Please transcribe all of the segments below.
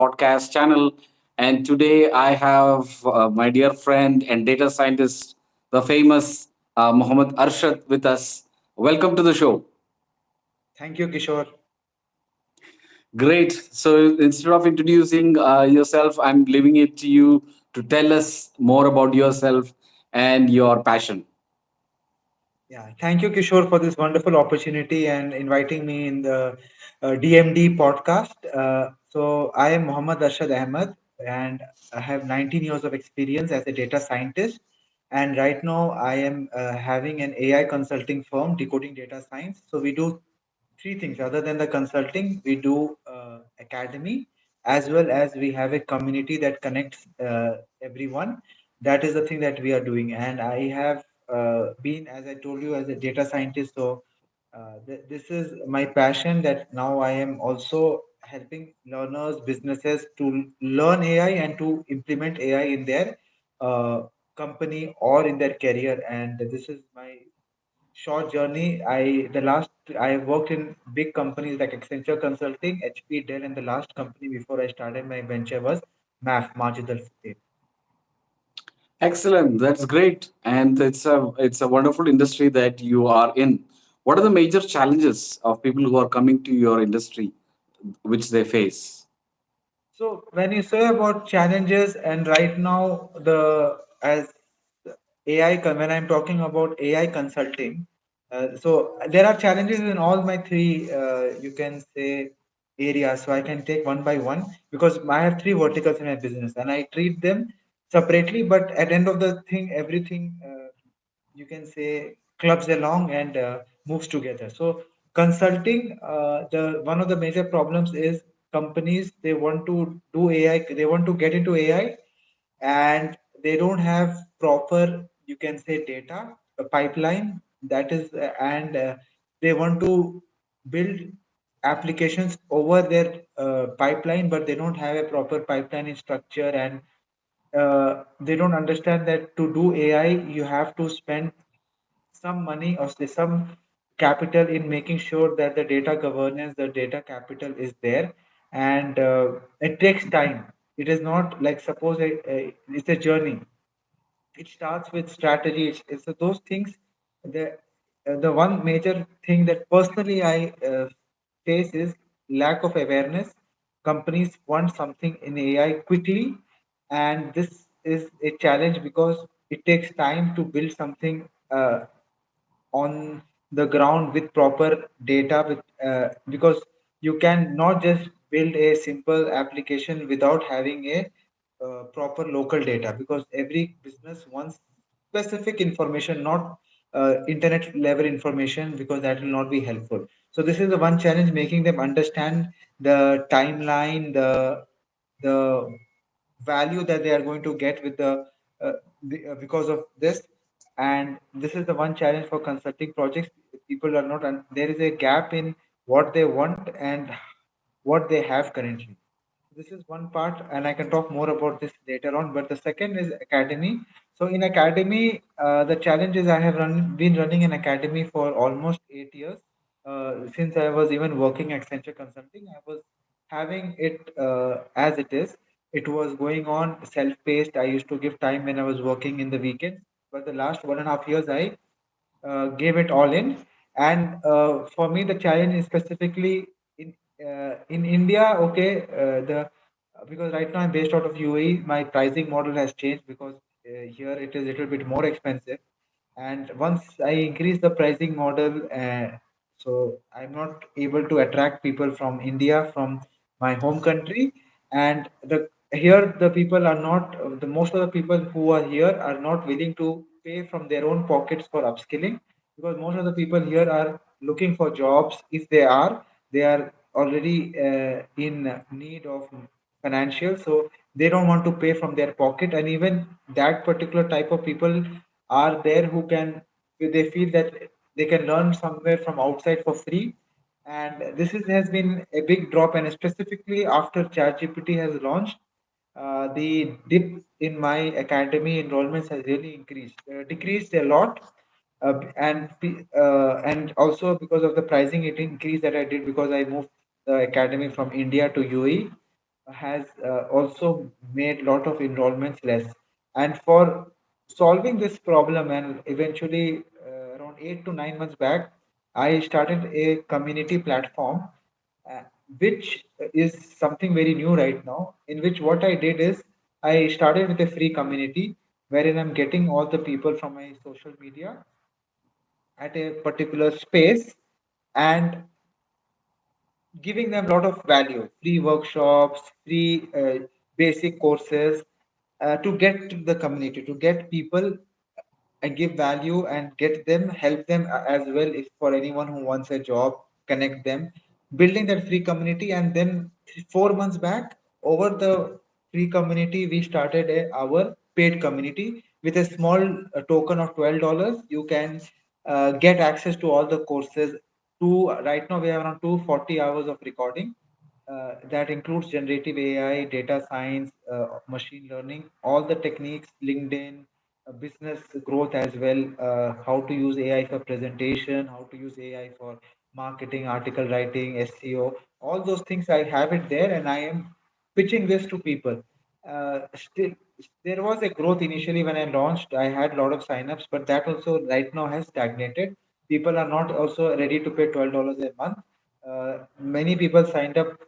podcast channel. And today I have my dear friend and data scientist, the famous Mohammad Arshad, with us. Welcome to the show. Thank you, Kishore. Great. So instead of introducing yourself, I'm leaving it to you to tell us more about yourself and your passion. Yeah, thank you, Kishore, for this wonderful opportunity and inviting me in the DMD podcast. I am Mohammad Arshad Ahmed, and I have 19 years of experience as a data scientist. And right now, I am having an AI consulting firm, Decoding Data Science. So we do three things. Other than the consulting, we do academy, as well as we have a community that connects everyone. That is the thing that we are doing. And I have been, as I told you, as a data scientist. So this is my passion, that now I am also helping learners, businesses to learn AI and to implement AI in their uh, company or in their career. And this is my short journey. I worked in big companies like Accenture Consulting, HP, Dell, and the last company before I started my venture was MAF, Marginal Scale. Excellent. That's great. And it's a wonderful industry that you are in. What are the major challenges of people who are coming to your industry which they face? So when you say about challenges, and right now the as when I'm talking about AI consulting, so there are challenges in all my three, you can say, areas. So I can take one by one because I have three verticals in my business and I treat them separately. But at the end of the thing, everything you can say clubs along and moves together. So consulting, the one of the major problems is companies, they want to do AI, they want to get into AI, and they don't have proper, you can say, data a pipeline, that is and they want to build applications over their pipeline, but they don't have a proper pipeline in structure, and they don't understand that to do AI you have to spend some money or say some capital in making sure that the data governance, the data capital is there, and it takes time. It is not like, suppose it's a journey. It starts with strategy. It's those things. The one major thing that personally I face is lack of awareness. Companies want something in AI quickly, and this is a challenge because it takes time to build something on the ground with proper data, with because you can not just build a simple application without having a proper local data, because every business wants specific information, not internet level information, because that will not be helpful. So this is the one challenge, making them understand the timeline, the value that they are going to get with because of this. And this is the one challenge for consulting projects. People are not there is a gap in what they want and what they have currently. This is one part, and I can talk more about this later on. But the second is academy. So in academy, the challenge is I have been running an academy for almost 8 years. Since I was even working at Accenture Consulting, I was having it as it is. It was going on self-paced. I used to give time when I was working in the weekends. But the last 1.5 years, I gave it all in. And for me, the challenge is specifically in India. Okay, the because right now I'm based out of UAE, my pricing model has changed because here it is a little bit more expensive. And once I increase the pricing model, so I'm not able to attract people from India, from my home country. And the here the people are not the most of the people who are here are not willing to pay from their own pockets for upskilling, because most of the people here are looking for jobs. If they are already in need of financial, so they don't want to pay from their pocket. And even that particular type of people are there who can, they feel that they can learn somewhere from outside for free. And has been a big drop, and specifically after ChatGPT has launched, the dip in my academy enrollments has really decreased a lot. And also because of the pricing it increase that I did, because I moved the academy from India to UAE. has also made a lot of enrollments less. And for solving this problem, and eventually around 8 to 9 months back, I started a community platform, uh, which is something very new right now. In which what I did is I started with a free community wherein I'm getting all the people from my social media at a particular space and giving them a lot of value, free workshops, free basic courses, to get to the community, to get people and give value and get them, help them as well. If for anyone who wants a job, connect them, building that free community. And then 4 months back, over the free community, we started our paid community with a small token of $12. You can get access to all the courses. Right now we have around 240 hours of recording, that includes generative AI, data science, machine learning, all the techniques, LinkedIn, business growth as well, how to use AI for presentation, how to use AI for marketing, article writing, SEO, all those things. I have it there, and I am pitching this to people. Still, there was a growth initially when I launched. I had a lot of signups, but that also right now has stagnated. People are not also ready to pay $12 a month. Many people signed up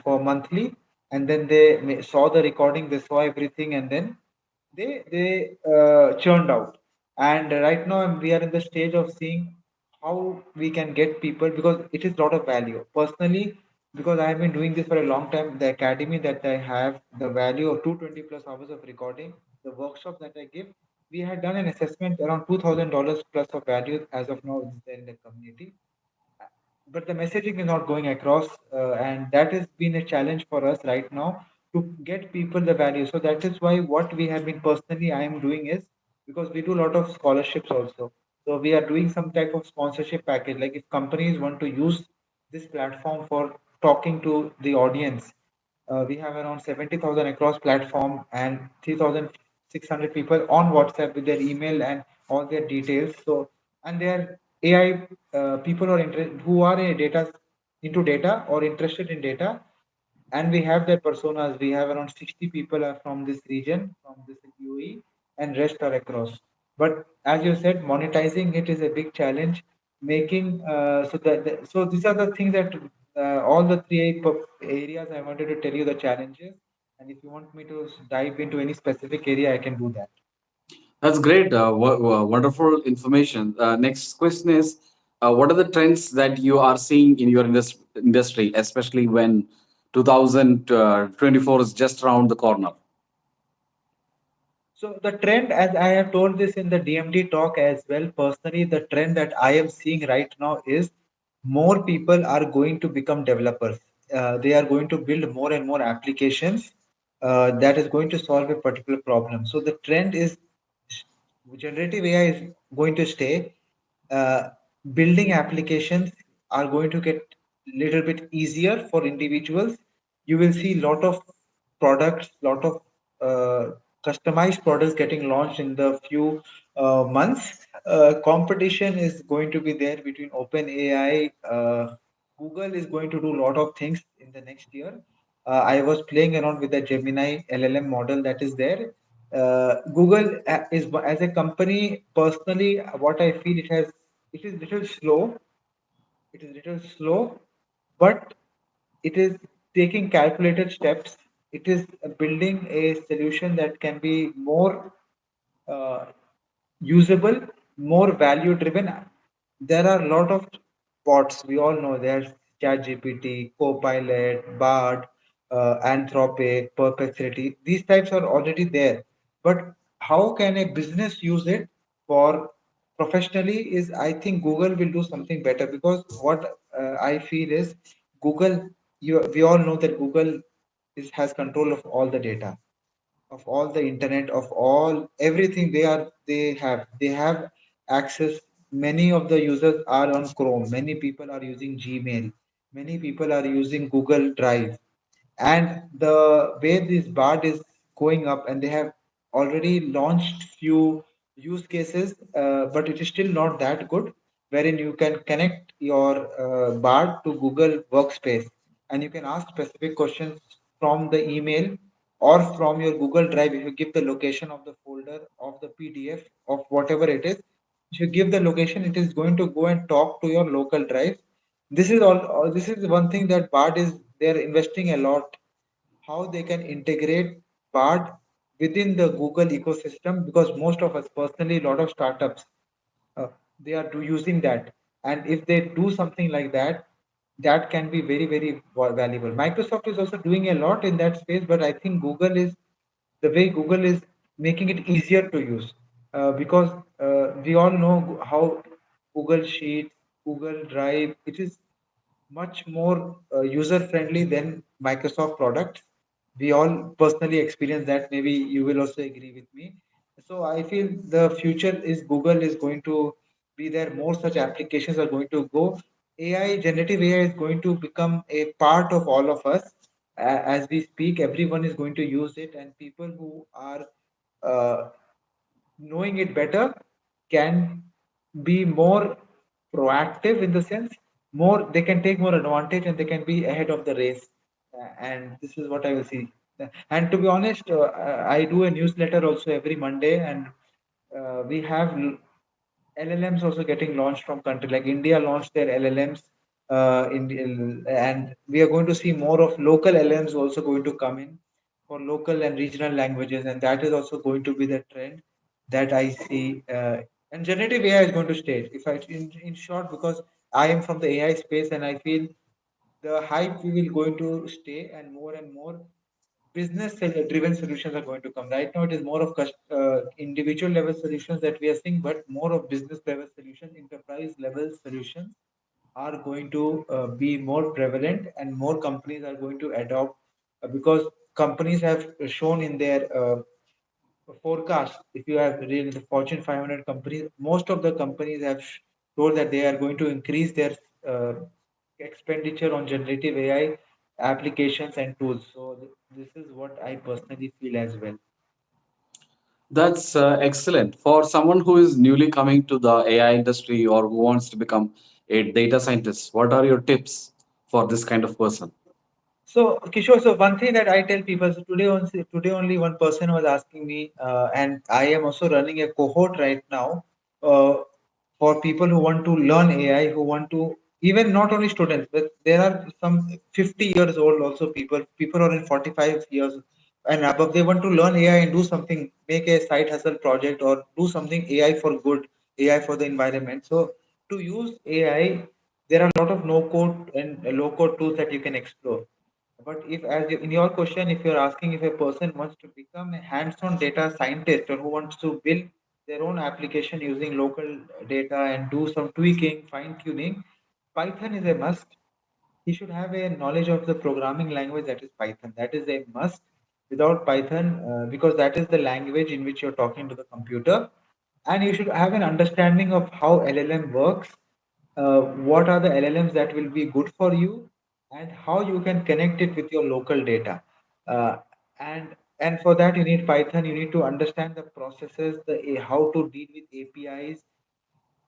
for monthly, and then they saw the recording, they saw everything, and then they churned out. And right now we are in the stage of seeing how we can get people, because it is a lot of value. Personally, because I have been doing this for a long time, the academy that I have, the value of 220 plus hours of recording, the workshop that I give, we had done an assessment around $2,000 plus of value as of now is there in the community. But the messaging is not going across, and that has been a challenge for us right now to get people the value. So that is why what we have been, personally I am doing is, because we do a lot of scholarships also, so we are doing some type of sponsorship package. Like if companies want to use this platform for talking to the audience, we have around 70,000 across platform and 3,600 people on WhatsApp with their email and all their details. So, and they are AI people who are a data, into data or interested in data, and we have their personas. We have around 60 people are from this region, from this UAE, and rest are across. But as you said, monetizing it is a big challenge. Making so these are the things that all the three areas I wanted to tell you the challenges. And if you want me to dive into any specific area, I can do that. That's great. Wonderful information. Next question is, what are the trends that you are seeing in your industry, especially when 2024 is just around the corner? So the trend, as I have told this in the DMD talk as well, personally, the trend that I am seeing right now is more people are going to become developers. They are going to build more and more applications that is going to solve a particular problem. So the trend is generative AI is going to stay. Uh, Building applications are going to get little bit easier for individuals. You will see lot of products, lot of customized products getting launched in the few months. Competition is going to be there between OpenAI. Google is going to do a lot of things in the next year. I was playing around with the Gemini LLM model that is there. Google is, as a company, personally, what I feel, it is little slow. It is little slow, but it is taking calculated steps. It is building a solution that can be more uh, usable, more value driven. There are a lot of bots. We all know there's ChatGPT, Copilot, Bard, Anthropic, Perplexity. These types are already there. But how can a business use it for professionally is, I think Google will do something better, because what I feel is Google, we all know that Google has control of all the data, of all the internet, of all everything. They have access. Many of the users are on Chrome, many people are using Gmail, many people are using Google Drive. And the way this bard is going up, and they have already launched few use cases, but it is still not that good, wherein you can connect your bard to Google Workspace, and you can ask specific questions from the email or from your Google Drive. If you give the location of the folder of the PDF of whatever it is, if you give the location, it is going to go and talk to your local drive. This is all. This is one thing that Bard is they're investing a lot, how they can integrate Bard within the Google ecosystem, because most of us personally, a lot of startups, uh, they are using that, and if they do something like that, that can be very very valuable. Microsoft is also doing a lot in that space, but I think Google is the way Google is making it easier to use, because we all know how Google Sheets, Google Drive, it is much more user friendly than Microsoft products. We all personally experience that. Maybe you will also agree with me. So I feel the future is Google is going to be there. More such applications are going to go. AI, generative AI is going to become a part of all of us. As we speak, everyone is going to use it, and people who are uh, knowing it better can be more proactive, in the sense more they can take more advantage and they can be ahead of the race. And this is what I will see. And to be honest, I do a newsletter also every Monday, and we have LLMs also getting launched from country like India launched their LLMs, and we are going to see more of local LLMs also going to come in for local and regional languages, and that is also going to be the trend that I see. And generative AI is going to stay. If I, in short, because I am from the AI space, and I feel the hype we will going to stay, and more business driven solutions are going to come. Right now, it is more of individual level solutions that we are seeing, but more of business level solutions, enterprise level solutions are going to be more prevalent, and more companies are going to adopt, because companies have shown in their forecast. If you have read the Fortune 500 companies, most of the companies have told that they are going to increase their uh, expenditure on generative AI applications and tools. So this is what I personally feel as well. That's excellent. For someone who is newly coming to the AI industry or who wants to become a data scientist, what are your tips for this kind of person? So Kishore, so one thing that I tell people, so today only one person was asking me, and I am also running a cohort right now uh, for people who want to learn AI, who want to, even not only students, but there are some 50 years old also people are in 45 years and above. They want to learn AI and do something, make a side hustle project or do something AI for good, AI for the environment. So to use AI, there are a lot of no code and low code tools that you can explore. But if, in your question, if you're asking if a person wants to become a hands-on data scientist or who wants to build their own application using local data and do some tweaking, fine-tuning, Python is a must. He should have a knowledge of the programming language that is Python. That is a must. Without Python, because that is the language in which you're talking to the computer, and you should have an understanding of how LLM works, what are the LLMs that will be good for you, and how you can connect it with your local data. Uh, and for that you need Python. You need to understand the processes, how to deal with APIs,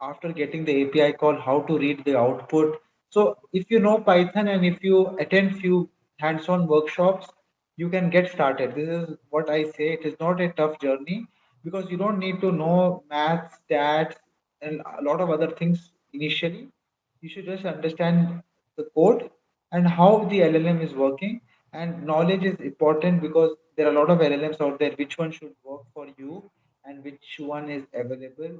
after getting the API call, how to read the output. So if you know Python and if you attend few hands-on workshops, you can get started. This is what I say. It is not a tough journey, because you don't need to know maths, stats, and a lot of other things initially. You should just understand the code and how the LLM is working. And knowledge is important, because there are a lot of LLMs out there. Which one should work for you, and which one is available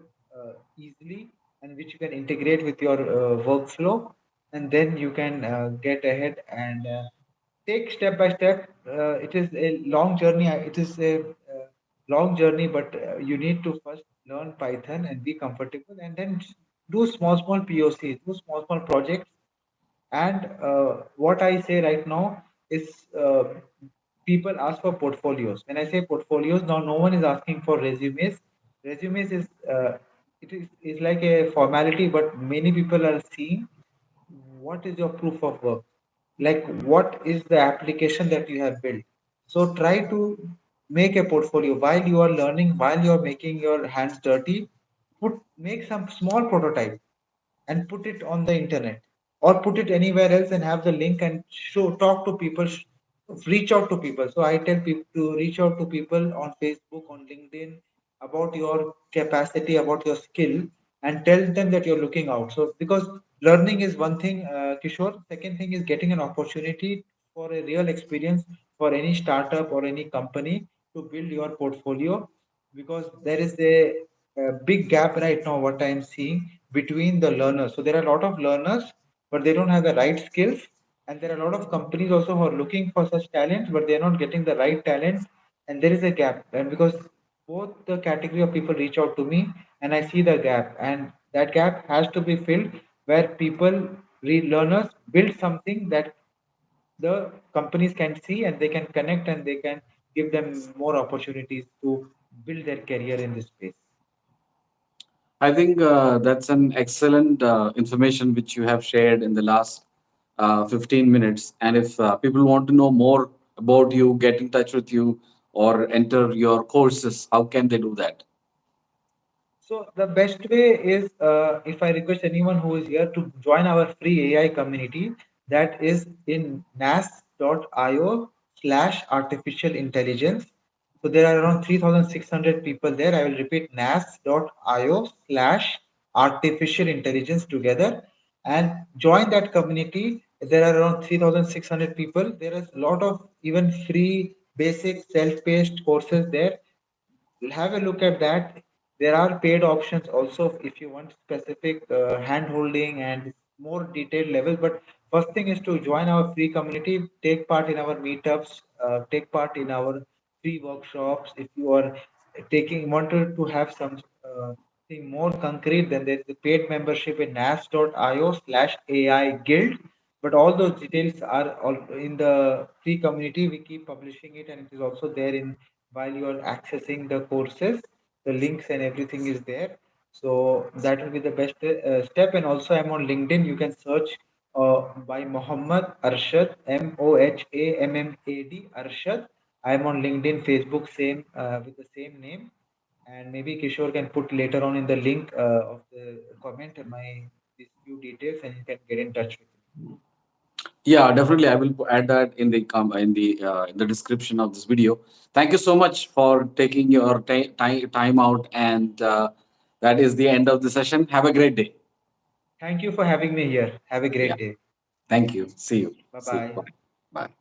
easily, and which you can integrate with your workflow, and then you can get ahead and take step by step. It is a long journey. It is a long journey, but you need to first learn Python and be comfortable, and then do small POCs, do small projects. And what I say right now is, people ask for portfolios. When I say portfolios, now no one is asking for resumes. Resumes is like a formality, but many people are seeing what is your proof of work, like what is the application that you have built. So try to make a portfolio while you are learning, while you are making your hands dirty. Make some small prototype and put it on the internet, or put it anywhere else and have the link and show talk to people. reach out to people. So I tell people to reach out to people on Facebook, on LinkedIn, about your capacity, about your skill, and tell them that you're looking out. So because learning is one thing, Kishore. Second thing is getting an opportunity for a real experience for any startup or any company to build your portfolio, because there is a big gap right now. What I am seeing between the learners. So there are a lot of learners, but they don't have the right skills, and there are a lot of companies also who are looking for such talent, but they're not getting the right talent, and there is a gap. And because both the category of people reach out to me, and I see the gap, and that gap has to be filled, where people learners build something that the companies can see, and they can connect, and they can give them more opportunities to build their career in this space. I think that's an excellent information which you have shared in the last 15 minutes. And if people want to know more about you, get in touch with you, or enter your courses, how can they do that? So the best way is, if I request anyone who is here to join our free AI community, that is in nas.io/artificial intelligence. So there are around 3,600 people there. I will repeat, nas.io/artificial intelligence together, and join that community. There are around 3,600 people. There is a lot of even free basic self-paced courses there. We'll have a look at that. There are paid options also if you want specific hand holding and more detailed level. But first thing is to join our free community, take part in our meetups, take part in our free workshops. If you are taking wanted to have some thing more concrete, then there's the paid membership in nas.io/AI guild. But all those details are all in the free community. We keep publishing it, and it is also there in while you are accessing the courses. The links and everything is there. So that will be the best step. And also, I'm on LinkedIn. You can search by Mohammad Arshad, Mohammad Arshad. I'm on LinkedIn, Facebook, same with the same name. And maybe Kishore can put later on in the link of the comment my these few details, and you can get in touch with me. Yeah, definitely. I will add that in the in the description of this video. Thank you so much for taking your time out, and that is the end of the session. Have a great day. Thank you for having me here. Have a Yeah, great day. thank you. See you. Bye See you. bye. Bye. Bye.